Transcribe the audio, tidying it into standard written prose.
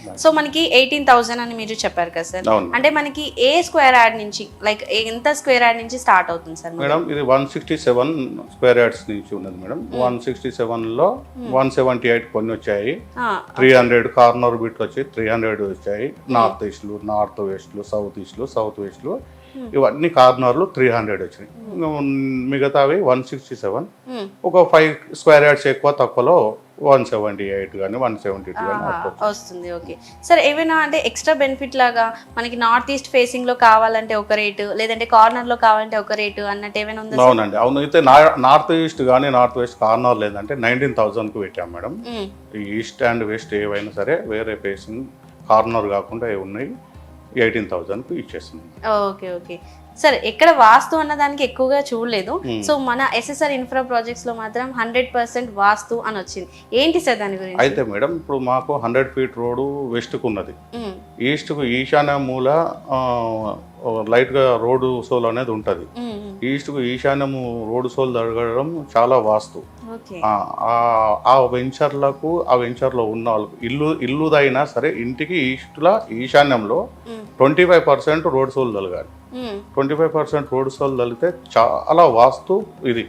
So మనకి 18,000 అని మీరు చెప్పారు కదా సార్, అవును. అంటే మనకి ఏ స్క్వేర్ యార్డ్ నుంచి లైక్ ఎంత స్క్వేర్ యార్డ్ నుంచి స్టార్ట్ అవుతుంది సార్? మేడం ఇది 167 స్క్వేర్ యార్డ్స్ నుంచి ఉన్నది మేడం. 167లో 178 కొన్ని వచ్చాయి, 300 కార్నర్ బిట్లు వచ్చి 300 వచ్చాయి, నార్త్ ఈస్ట్లు, నార్త్ వెస్ట్లు, సౌత్ ఈస్ట్లు, సౌత్ వెస్ట్లు, ఇవన్నీ కార్నర్లు 300 వచ్చినాయి. మిగతావి 167, ఒక 5 స్క్వేర్ యార్డ్స్ ఎక్కువ తక్కువలో 178 కానీ 172 కానీ వస్తుంది. ఓకే సార్, ఏమైనా అంటే ఎక్స్ట్రా బెనిఫిట్ లాగా మనకి నార్త్ ఈస్ట్ ఫేసింగ్ లో కావాలంటే ఒక రేటు, లేదంటే కార్నర్ లో కావాలంటే ఒక రేటు అన్నట్టు ఏమైనా ఉందా? అవునండి, అవును. అయితే నార్త్ ఈస్ట్ కానీ నార్త్ వెస్ట్ కార్నర్ లేదంటే 19,000కు పెట్టాం మేడం. ఈ ఈస్ట్ అండ్ వెస్ట్ ఏవైనా సరే వేరే ఫేసింగ్ కార్నర్ కాకుండా ఏ ఉన్నాయి 18,000కు ఇచ్చేస్తుంది. ఓకే ఓకే సార్, ఎక్కడ వాస్తు అన్న దానికి ఎక్కువగా చూడలేదు. సో మన ఎస్ఎస్ఆర్ ఇన్ఫ్రా ప్రాజెక్ట్స్ లో మాత్రం 100% వాస్తు అని వచ్చింది. ఏంటి సార్ దాని గురించి? అయితే మేడం ఇప్పుడు మాకు 100 ఫీట్ రోడ్డు వెస్ట్కు ఉన్నది, ఈస్ట్కు ఈశాన్య మూల లైట్గా రోడ్డు సోల్ అనేది ఉంటుంది. ఈస్ట్కు ఈశాన్యము రోడ్డు సోల్ జరగడం చాలా వాస్తు. ఆ వెంచర్లకు ఆ వెంచర్లో ఉన్న వాళ్ళకు ఇల్లుదైనా సరే ఇంటికి ఈశాన్యంలో 25% రోడ్ సోల్ తలగాలి. 25% రోడ్ సోల్ తలితే చాలా వాస్తు ఇది.